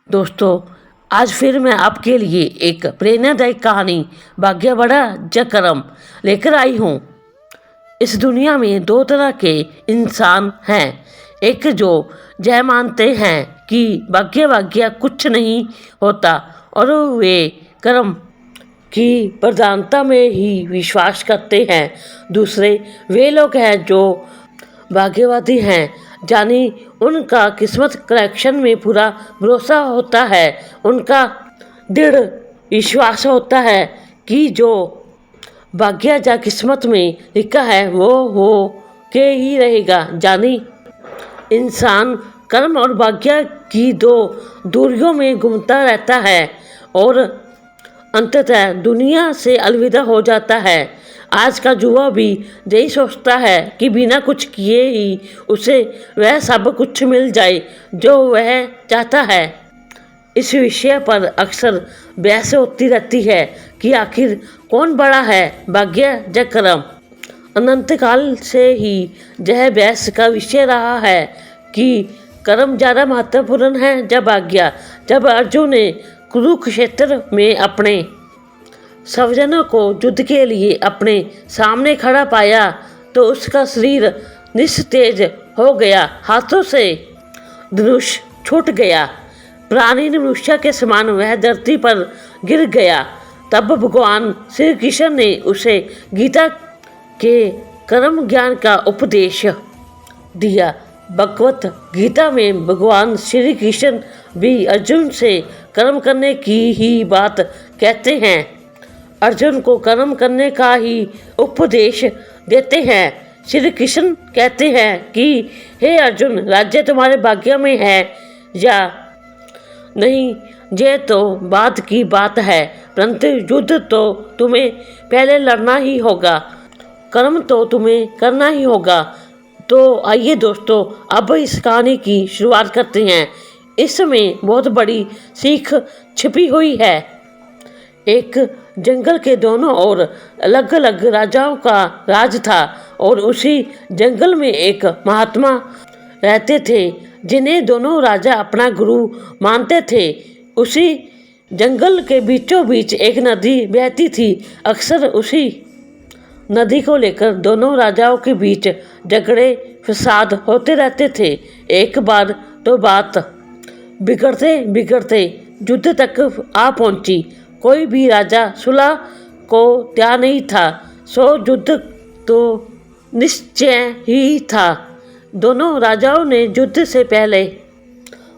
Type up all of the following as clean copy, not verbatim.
दोस्तों, आज फिर मैं आपके लिए एक प्रेरणादायक कहानी भाग्य बड़ा जकरम लेकर आई हूँ। इस दुनिया में दो तरह के इंसान हैं। एक जो यह मानते हैं कि भाग्य कुछ नहीं होता और वे कर्म की प्रधानता में ही विश्वास करते हैं। दूसरे वे लोग हैं जो भाग्यवादी हैं, यानी उनका किस्मत करेक्शन में पूरा भरोसा होता है। उनका दृढ़ विश्वास होता है कि जो भाग्य या किस्मत में लिखा है वो हो के ही रहेगा। यानी इंसान कर्म और भाग्य की दो दूरियों में घूमता रहता है और अंततः दुनिया से अलविदा हो जाता है। आज का युवा भी यही सोचता है कि बिना कुछ किए ही उसे वह सब कुछ मिल जाए जो वह चाहता है। इस विषय पर अक्सर बहस होती रहती है कि आखिर कौन बड़ा है, भाग्य या कर्म। अनंत काल से ही यह बहस का विषय रहा है कि कर्म ज़्यादा महत्वपूर्ण है या भाग्य। जब अर्जुन ने कुरुक्षेत्र में अपने स्वजनों को युद्ध के लिए अपने सामने खड़ा पाया तो उसका शरीर निस्तेज हो गया, हाथों से धनुष छूट गया, प्राणी मनुष्य के समान वह धरती पर गिर गया। तब भगवान श्री कृष्ण ने उसे गीता के कर्म ज्ञान का उपदेश दिया। भगवत गीता में भगवान श्री कृष्ण भी अर्जुन से कर्म करने की ही बात कहते हैं। अर्जुन को कर्म करने का ही उपदेश देते हैं। श्री कृष्ण कहते हैं कि हे अर्जुन, राज्य तुम्हारे भाग्य में है या नहीं ये तो बाद की बात है, परंतु युद्ध तो तुम्हें पहले लड़ना ही होगा, कर्म तो तुम्हें करना ही होगा। तो आइए दोस्तों, अब इस कहानी की शुरुआत करते हैं। इसमें बहुत बड़ी सीख छिपी हुई है। एक जंगल के दोनों ओर अलग अलग राजाओं का राज था और उसी जंगल में एक महात्मा रहते थे जिन्हें दोनों राजा अपना गुरु मानते थे। उसी जंगल के बीचों बीच एक नदी बहती थी। अक्सर उसी नदी को लेकर दोनों राजाओं के बीच झगड़े फसाद होते रहते थे। एक बार तो बात बिगड़ते बिगड़ते युद्ध तक आ पहुंची। कोई भी राजा सुलह को तैयार नहीं था, सो युद्ध तो निश्चय ही था। दोनों राजाओं ने युद्ध से पहले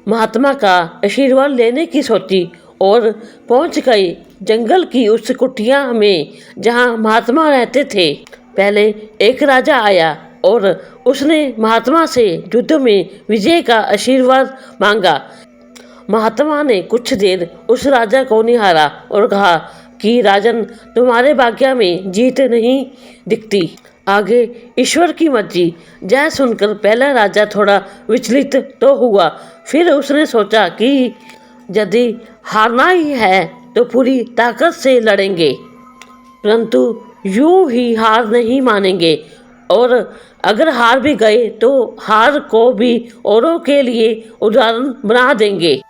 महात्मा का आशीर्वाद लेने की सोची और पहुंच गए जंगल की उस कुटिया में जहां महात्मा रहते थे। पहले एक राजा आया और उसने महात्मा से युद्ध में विजय का आशीर्वाद मांगा। महात्मा ने कुछ देर उस राजा को निहारा और कहा कि राजन, तुम्हारे भाग्य में जीत नहीं दिखती, आगे ईश्वर की मर्जी। यह सुनकर पहला राजा थोड़ा विचलित तो हुआ, फिर उसने सोचा कि यदि हारना ही है तो पूरी ताकत से लड़ेंगे, परंतु यूं ही हार नहीं मानेंगे, और अगर हार भी गए तो हार को भी औरों के लिए उदाहरण बना देंगे,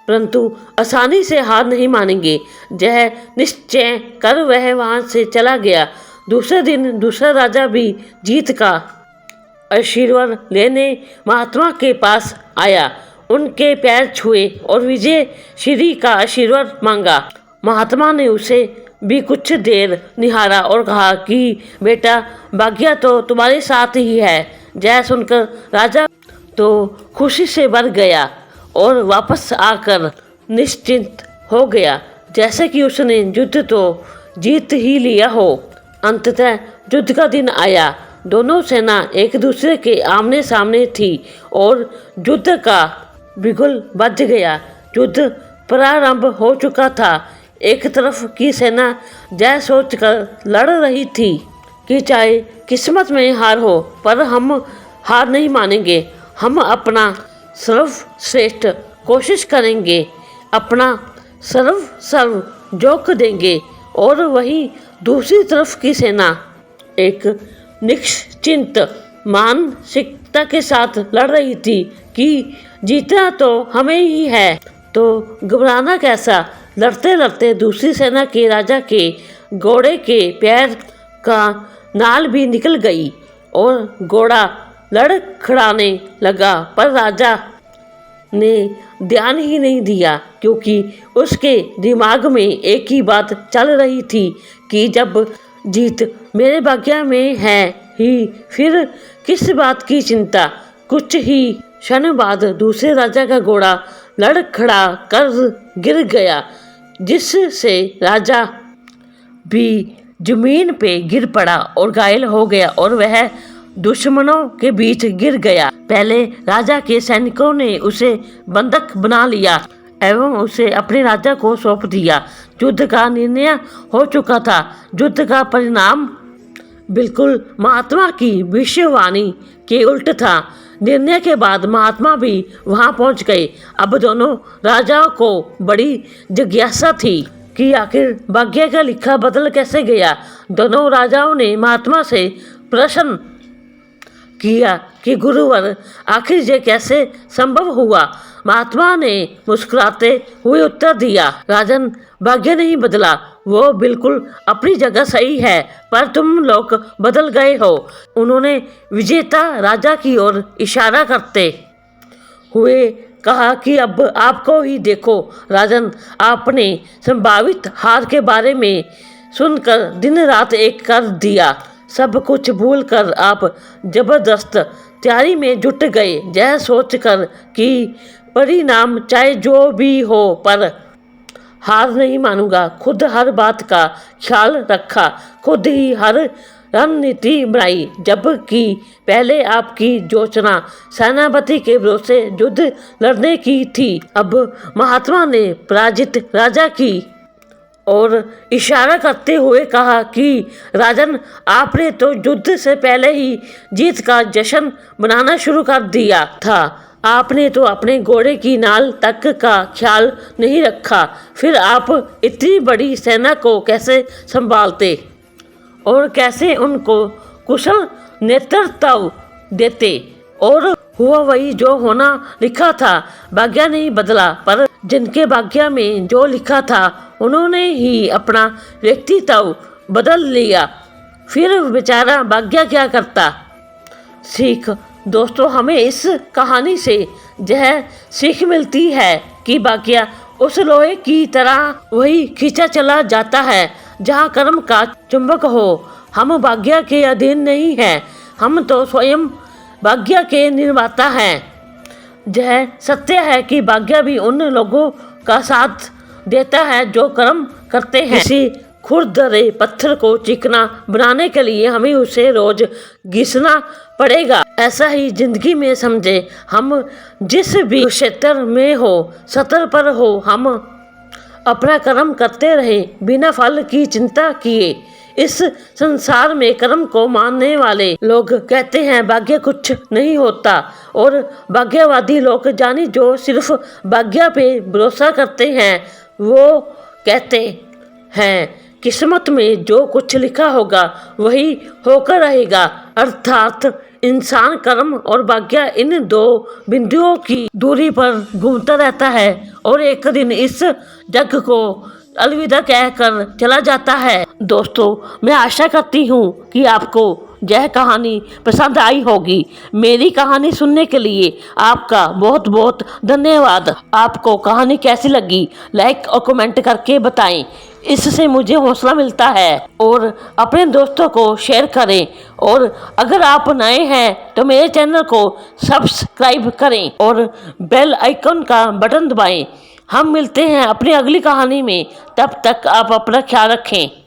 परंतु आसानी से हार नहीं मानेंगे। यह निश्चय कर वह वहाँ से चला गया। दूसरे दिन दूसरा राजा भी जीत का आशीर्वाद लेने महात्मा के पास आया, उनके पैर छुए और विजय श्री का आशीर्वाद मांगा। महात्मा ने उसे भी कुछ देर निहारा और कहा कि बेटा, भाग्य तो तुम्हारे साथ ही है। यह सुनकर राजा तो खुशी से भर गया और वापस आकर निश्चिंत हो गया, जैसे कि उसने युद्ध तो जीत ही लिया हो। अंततः युद्ध का दिन आया। दोनों सेना एक दूसरे के आमने सामने थी और युद्ध का बिगुल बज गया। युद्ध प्रारंभ हो चुका था। एक तरफ की सेना यह सोचकर लड़ रही थी कि चाहे किस्मत में हार हो, पर हम हार नहीं मानेंगे। हम अपना सर्वश्रेष्ठ कोशिश करेंगे, अपना सर्व झोंक देंगे। और वहीं दूसरी तरफ की सेना एक निश्चिंत मानसिकता के साथ लड़ रही थी कि जीतना तो हमें ही है, तो घबराना कैसा, लड़ते लड़ते दूसरी सेना के राजा के घोड़े के पैर का नाल भी निकल गई और घोड़ा लड़खड़ाने लगा, पर राजा ने ध्यान ही नहीं दिया, क्योंकि उसके दिमाग में एक ही बात चल रही थी कि जब जीत मेरे भाग्य में है ही फिर किस बात की चिंता। कुछ ही क्षण बाद दूसरे राजा का घोड़ा लड़खड़ा कर गिर गया, जिससे राजा भी जमीन पे गिर पड़ा और घायल हो गया और वह दुश्मनों के बीच गिर गया। पहले राजा के सैनिकों ने उसे बंधक बना लिया एवं उसे अपने राजा को सौंप दिया। युद्ध का निर्णय हो चुका था। युद्ध का परिणाम बिल्कुल महात्मा की भविष्यवाणी के उल्ट था। निर्णय के बाद महात्मा भी वहां पहुंच गए। अब दोनों राजाओं को बड़ी जिज्ञासा थी कि आखिर भाग्य का लिखा बदल कैसे गया। दोनों राजाओं ने महात्मा से प्रश्न किया कि गुरुवर, आखिर ये कैसे संभव हुआ। महात्मा ने मुस्कुराते हुए उत्तर दिया, राजन, भाग्य नहीं बदला, वो बिल्कुल अपनी जगह सही है, पर तुम लोग बदल गए हो। उन्होंने विजेता राजा की ओर इशारा करते हुए कहा कि अब आपको ही देखो राजन, आपने संभावित हार के बारे में सुनकर दिन रात एक कर दिया। सब कुछ भूलकर आप जबरदस्त तैयारी में जुट गए, यह सोचकर कि परिणाम चाहे जो भी हो पर हार नहीं मानूंगा। खुद हर बात का ख्याल रखा, खुद ही हर रणनीति बनाई, जबकि पहले आपकी योजना सेनापति के भरोसे युद्ध लड़ने की थी। अब महात्मा ने पराजित राजा की और इशारा करते हुए कहा कि राजन, आपने तो युद्ध से पहले ही जीत का जश्न मनाना शुरू कर दिया था। आपने तो अपने घोड़े की नाल तक का ख्याल नहीं रखा, फिर आप इतनी बड़ी सेना को कैसे संभालते और कैसे उनको कुशल नेतृत्व देते। और हुआ वही जो होना लिखा था। भाग्य नहीं बदला, पर जिनके भाग्य में जो लिखा था उन्होंने ही अपना व्यक्तित्व बदल लिया। फिर बेचारा भाग्य क्या करता। सीख दोस्तों, हमें इस कहानी से यह सीख मिलती है कि भाग्य उस लोहे की तरह वही खींचा चला जाता है जहाँ कर्म का चुंबक हो। हम भाग्य के अधीन नहीं हैं, हम तो स्वयं भाग्य के निर्माता हैं। यह सत्य है कि भाग्य भी उन लोगों का साथ देता है जो कर्म करते हैं। किसी खुरदरे पत्थर को चिकना बनाने के लिए हमें उसे रोज घिसना पड़ेगा। ऐसा ही जिंदगी में समझे, हम जिस भी क्षेत्र में हो, सतर पर हो, हम अपना कर्म करते रहें बिना फल की चिंता किए। इस संसार में कर्म को मानने वाले लोग कहते हैं भाग्य कुछ नहीं होता, और भाग्यवादी लोग जानी जो सिर्फ भाग्य पे भरोसा करते हैं वो कहते हैं किस्मत में जो कुछ लिखा होगा वही होकर रहेगा। अर्थात इंसान कर्म और भाग्य इन दो बिंदुओं की दूरी पर घूमता रहता है और एक दिन इस जग को अलविदा कहकर चला जाता है। दोस्तों, मैं आशा करती हूँ कि आपको यह कहानी पसंद आई होगी। मेरी कहानी सुनने के लिए आपका बहुत बहुत धन्यवाद। आपको कहानी कैसी लगी लाइक और कमेंट करके बताएं, इससे मुझे हौसला मिलता है। और अपने दोस्तों को शेयर करें, और अगर आप नए हैं तो मेरे चैनल को सब्सक्राइब करें और बेल आइकन का बटन दबाएं। हम मिलते हैं अपनी अगली कहानी में, तब तक आप अपना ख्याल रखें।